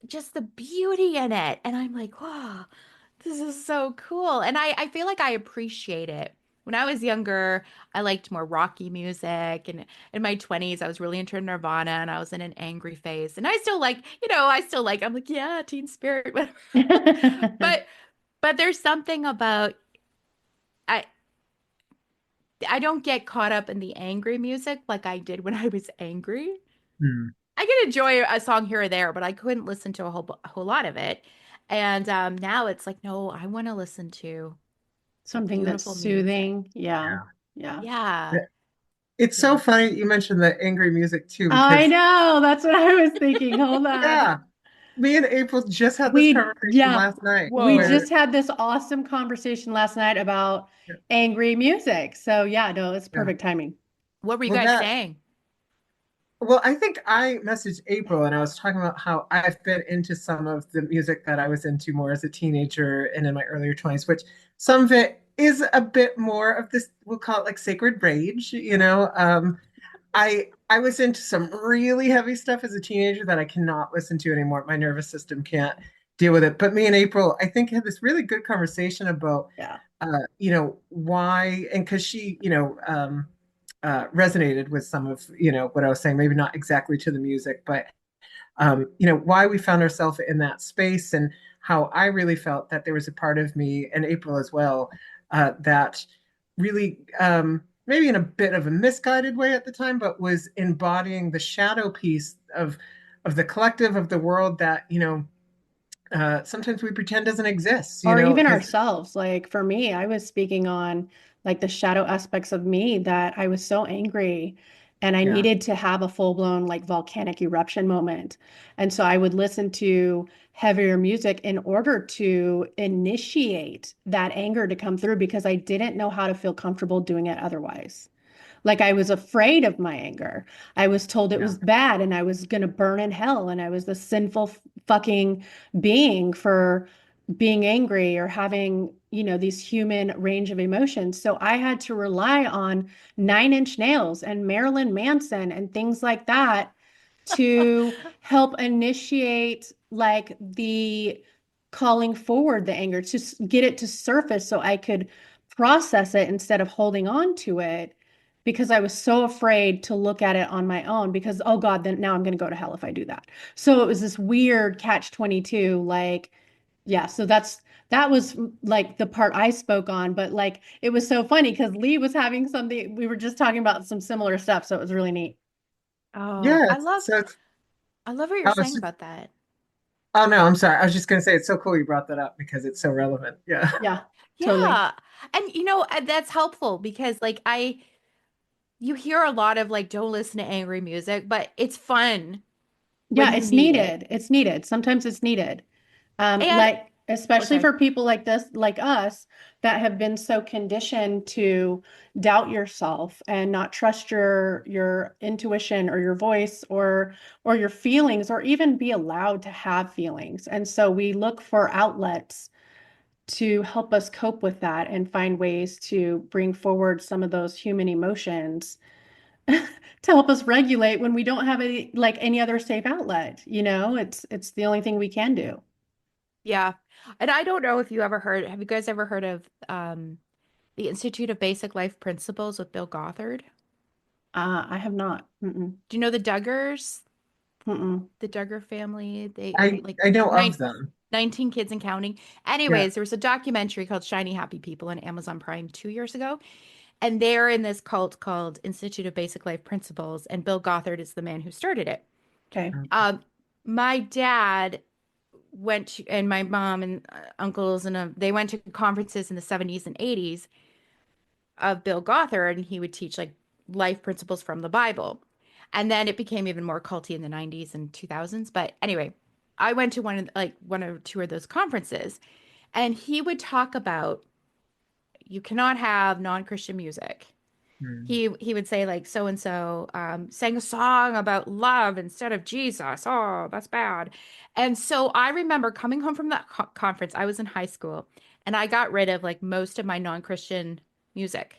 just the beauty in it. And I'm like, wow, this is so cool. And I feel like I appreciate it. When I was younger, I liked more rocky music. And in my 20s, I was really into Nirvana and I was in an angry phase. And I still like, I'm like, yeah, Teen Spirit, whatever. But but there's something about I I don't get caught up in the angry music like I did when I was angry. Hmm. I can enjoy a song here or there, but I couldn't listen to a whole lot of it. And now it's like, no, I want to listen to the Something that's beautiful music. soothing. Yeah. Yeah. Yeah. Yeah. It's so Yeah. funny you mentioned the angry music too, I because know. That's what I was thinking. Hold on. yeah, me and April just had this We, conversation yeah, last night we Whoa. just where had this awesome conversation last night about angry music. So yeah, no, it's yeah, perfect timing. What were you well guys that saying? well, I think I messaged April and I was talking about how I've been into some of the music that I was into more as a teenager and in my earlier 20s, which some of it is a bit more of this, we'll call it like sacred rage, I was into some really heavy stuff as a teenager that I cannot listen to anymore. My nervous system can't deal with it. But me and April, I think, had this really good conversation about, Yeah. why, and because she, resonated with some of, what I was saying, maybe not exactly to the music, but why we found ourselves in that space and how I really felt that there was a part of me, and April as well, that really, maybe in a bit of a misguided way at the time, but was embodying the shadow piece of the collective of the world that, sometimes we pretend doesn't exist, Or even because ourselves. Like for me, I was speaking on like the shadow aspects of me that I was so angry and I yeah, needed to have a full-blown like volcanic eruption moment. And so I would listen to heavier music in order to initiate that anger to come through because I didn't know how to feel comfortable doing it otherwise. Like I was afraid of my anger. I was told it yeah, was bad and I was going to burn in hell and I was the sinful fucking being for being angry or having, these human range of emotions. So I had to rely on 9 Inch Nails and Marilyn Manson and things like that to help initiate like the calling forward the anger to get it to surface so I could process it instead of holding on to it because I was so afraid to look at it on my own because oh God, then now I'm going to go to hell if I do that. So it was this weird catch 22 like yeah, so that was like the part I spoke on, but like it was so funny because Lee was having something we were just talking about some similar stuff, so it was really neat. Oh, yeah. I love So it's, I love what you're I was saying just, about that. oh no, I'm sorry. I was just gonna say it's so cool you brought that up because it's so relevant. Yeah. Yeah, totally. Yeah. And that's helpful because like you hear a lot of like don't listen to angry music, but it's fun when Yeah, you it's need it. needed. It's needed. Sometimes it's needed. And Like oh, especially sorry. for people like this, like us, that have been so conditioned to doubt yourself and not trust your intuition or your voice or your feelings or even be allowed to have feelings. And so we look for outlets to help us cope with that and find ways to bring forward some of those human emotions to help us regulate when we don't have any other safe outlet. It's the only thing we can do. Yeah. And I don't know if have you guys ever heard of the Institute of Basic Life Principles with Bill Gothard? I have not. Mm-mm, Do you know the Duggars? mm-mm. The Duggar family? They I like I know of nine, them. 19 kids and counting. Yeah. Anyways, there was a documentary called Shiny Happy People on Amazon Prime 2 years ago. And they're in this cult called Institute of Basic Life Principles, and Bill Gothard is the man who started it. Okay. Um, my dad and my mom and uncles and they went to conferences in the 70s and 80s of Bill Gothard, and he would teach like life principles from the Bible. And then it became even more culty in the 90s and 2000s. But anyway, I went to one or two of those conferences, and he would talk about you cannot have non-Christian music. Hmm. He would say like so and so sang a song about love instead of Jesus. Oh, that's bad. And so I remember coming home from that conference. I was in high school, and I got rid of like most of my non-Christian music.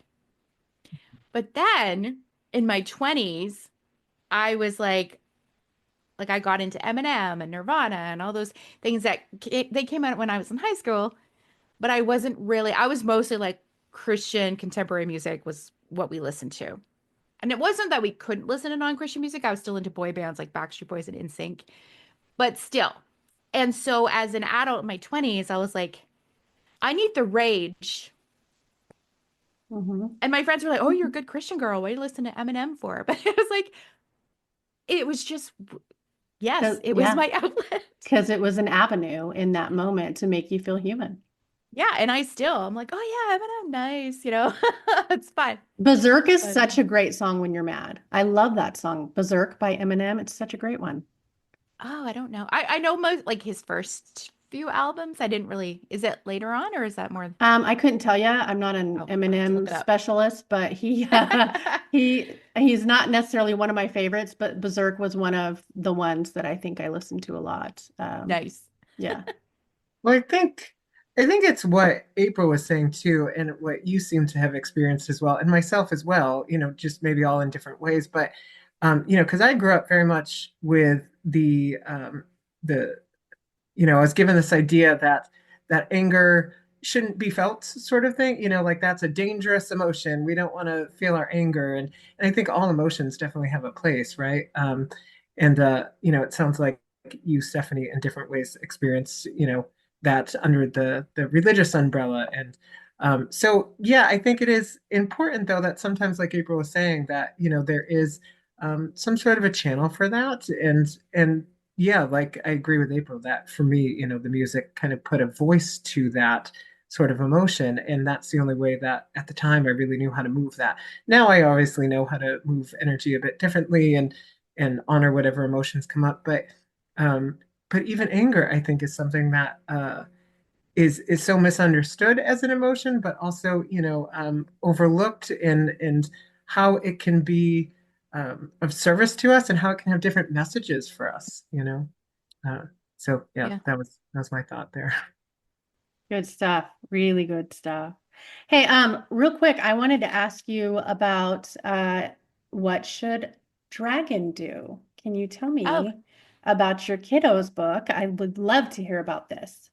But then in my 20s, I was like I got into Eminem and Nirvana and all those things they came out when I was in high school, but I was mostly like Christian contemporary music was what we listened to. And it wasn't that we couldn't listen to non-Christian music. I was still into boy bands like Backstreet Boys and NSYNC, but still. And so as an adult in my 20s, I was like, I need the rage. Mm-hmm. And my friends were like, "Oh, you're a good Christian girl. What do you listen to Eminem for?" But it was like, it was just, yes, it was Yeah, my outlet. because it was an avenue in that moment to make you feel human. Yeah. And I'm like, "Oh, yeah, Eminem, nice. It's fine." Berserk is But such a great song when you're mad. I love that song. Berserk by Eminem. It's such a great one. oh, I don't know. I know most like his first few albums. I didn't really, is it later on or is that more? I couldn't tell you. I'm not an Oh, I'll have to look Eminem it up. specialist, but he's not necessarily one of my favorites, but Berserk was one of the ones that I think I listened to a lot. Nice. Yeah. Well, I think it's what April was saying too, and what you seem to have experienced as well, and myself as well, just maybe all in different ways. But because I grew up very much with the I was given this idea that anger shouldn't be felt, sort of thing, like that's a dangerous emotion. We don't want to feel our anger. And I think all emotions definitely have a place, right? And it sounds like you, Stephanie, in different ways experience, that under the religious umbrella. And so, yeah, I think it is important, though, that sometimes, like April was saying, that, there is some sort of a channel for that. And yeah, like I agree with April that for me, the music kind of put a voice to that sort of emotion. And that's the only way that at the time I really knew how to move that. Now I obviously know how to move energy a bit differently and honor whatever emotions come up. Um, but even anger, I think, is something that is so misunderstood as an emotion, but also, overlooked and how it can be of service to us and how it can have different messages for us. Uh, so yeah, Yeah. that was my thought there. Good stuff. Really good stuff. Hey, real quick, I wanted to ask you about what should Dragon do? Can you tell Oh, me about your kiddos book? I would love to hear about this.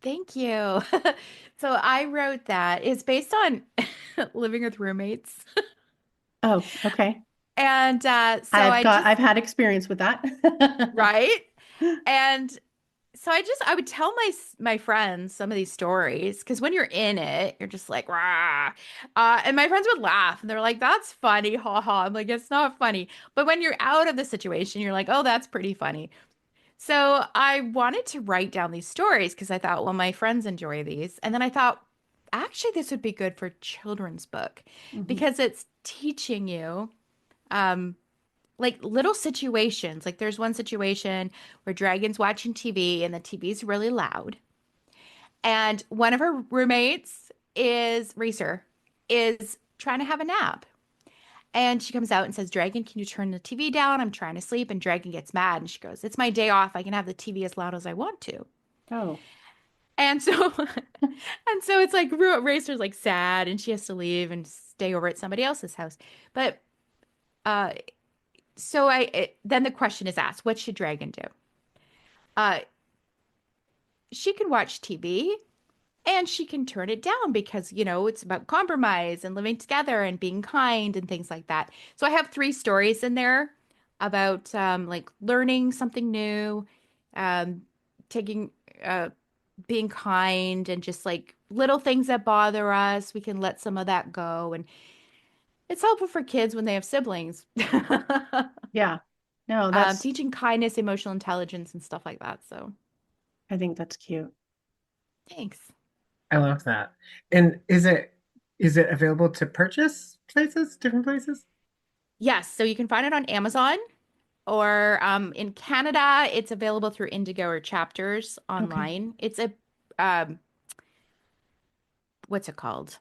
thank you. So I wrote that. It's based on living with roommates. Oh, okay. And so I just, I've had experience with that. right? And so I would tell my friends some of these stories because when you're in it, you're just like, rah. And my friends would laugh and they're like, that's funny, ha ha. I'm like, it's not funny. But when you're out of the situation, you're like, oh, that's pretty funny. So I wanted to write down these stories because I thought, well, my friends enjoy these. And then I thought, actually, this would be good for children's book Mhm. because it's teaching you um like little situations. Like there's one situation where Dragon's watching TV and the TV's really loud. And one of her roommates is Racer is trying to have a nap. And she comes out and says, Dragon, can you turn the TV down? I'm trying to sleep. And Dragon gets mad and she goes, it's my day off. I can have the TV as loud as I want to. Oh, And so and so it's like Racer's like sad and she has to leave and stay over at somebody else's house. But uh then the question is asked, what should Dragon do? Uh she can watch TV and she can turn it down because, it's about compromise and living together and being kind and things like that. So I have three stories in there about like learning something new, um, taking, being kind, and just like little things that bother us. We can let some of that go. And it's helpful for kids when they have siblings. yeah. No, that's, Teaching kindness, emotional intelligence, and stuff like that. So I think that's cute. thanks. I love that. And is it available to purchase different places? Yes, so you can find it on Amazon. Or in Canada, it's available through Indigo or Chapters Okay. online. It's a um, what's it called?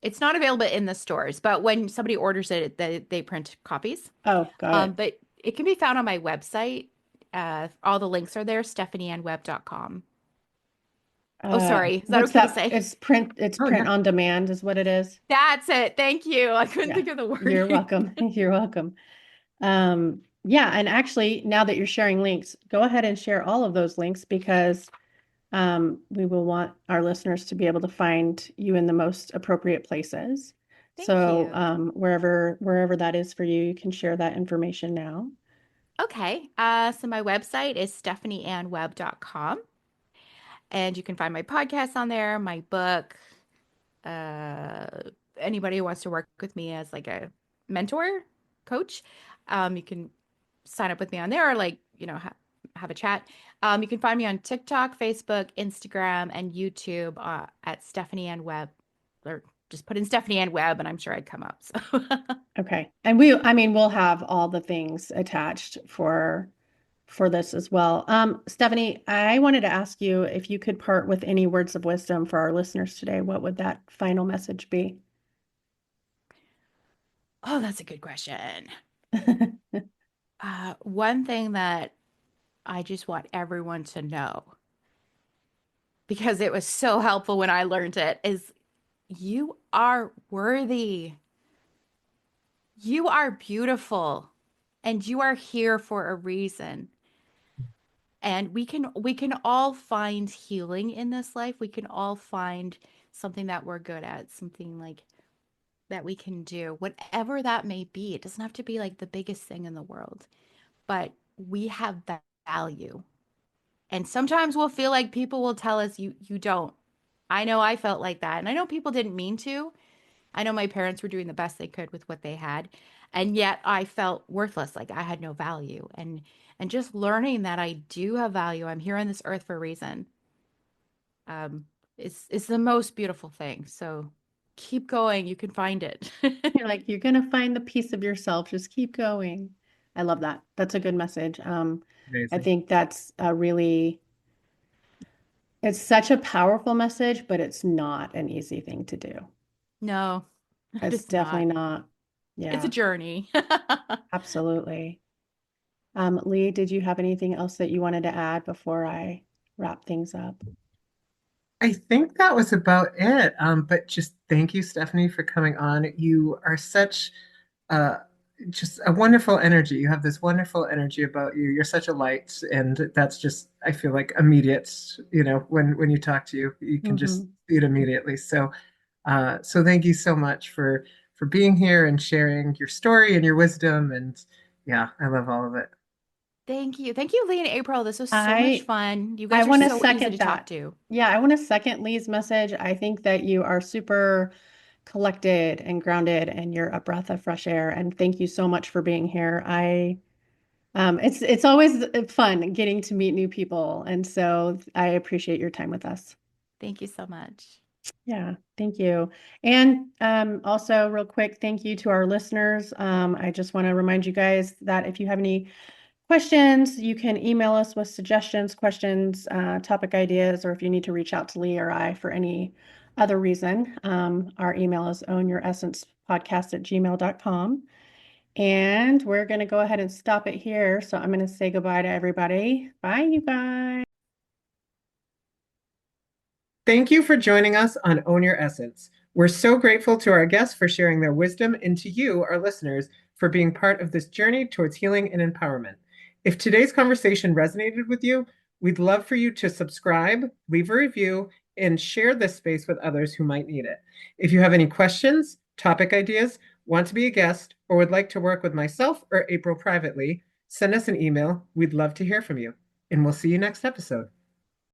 It's not available in the stores, but when somebody orders it, they print copies. Oh, got it. But it can be found on my website. All the links are there, stephanieandweb.com. Oh, sorry. Is that What's okay to that? say? It's Oh print yeah. on demand is what it is. That's it. Thank you. I couldn't Yeah. think of the You're wording. welcome. You're welcome. Yeah, and actually, now that you're sharing links, go ahead and share all of those links because we will want our listeners to be able to find you in the most appropriate places. Thank So you. wherever that is for you, you can share that information now. Okay. So my website is stephanieandweb.com. And you can find my podcast on there, my book. Uh, Anybody who wants to work with me as like a mentor, coach, you can sign up with me on there or like, have a chat. You can find me on TikTok, Facebook, Instagram, and YouTube at Stephanie and Webb, or just put in Stephanie and Webb, and I'm sure I'd come up. So, Okay. And I mean, we'll have all the things attached for this as well. Stephanie, I wanted to ask you if you could part with any words of wisdom for our listeners today, what would that final message be? oh, that's a good question. One thing that I just want everyone to know, because it was so helpful when I learned it, is you are worthy. You are beautiful and you are here for a reason. And we can all find healing in this life. We can all find something that we're good at, something like that we can do, whatever that may be. It doesn't have to be like the biggest thing in the world, but we have value. And sometimes we'll feel like people will tell us you don't. I know I felt like that. And I know people didn't mean to. I know my parents were doing the best they could with what they had. And yet I felt worthless, like I had no value. And just learning that I do have value. I'm here on this earth for a reason. Um, it's the most beautiful thing. So keep going. You can find it. You're like, you're gonna find the piece of yourself. Just keep going. I love that. That's a good message. I Amazing. think that's a really, it's such a powerful message, but it's not an easy thing to do. No, it It's is definitely not. not. It's a Yeah, journey. absolutely. Lee, did you have anything else that you wanted to add before I wrap things up? I think that was about it. But just thank you, Stephanie, for coming on. You are such uh, just a wonderful energy. You have this wonderful energy about you. You're such a light, and that's just, I feel like, immediate. When you talk to you, you can just Hmm. see it immediately. So thank you so much for being here and sharing your story and your wisdom. And yeah, I love all of it. Thank you. Thank you, Lee and April. This was so much I fun. You I guys are want to so easy to second talk that. to. Yeah, I want to second Lee's message. I think that you are super collected and grounded and you're a breath of fresh air. And thank you so much for being here. It's always fun getting to meet new people. And so I appreciate your time with us. Thank you so much. Yeah, thank you. And also, real quick, thank you to our listeners. I just want to remind you guys that if you have any questions, you can email us with suggestions, questions, topic ideas, or if you need to reach out to Lee or I for any other reason. Our email is ownyouressencepodcast@gmail.com. And we're going to go ahead and stop it here. So I'm going to say goodbye to everybody. Bye, you guys. Thank you for joining us on Own Your Essence. We're so grateful to our guests for sharing their wisdom and to you, our listeners, for being part of this journey towards healing and empowerment. If today's conversation resonated with you, we'd love for you to subscribe, leave a review, and share this space with others who might need it. If you have any questions, topic ideas, want to be a guest, or would like to work with myself or April privately, send us an email. We'd love to hear from you. And we'll see you next episode.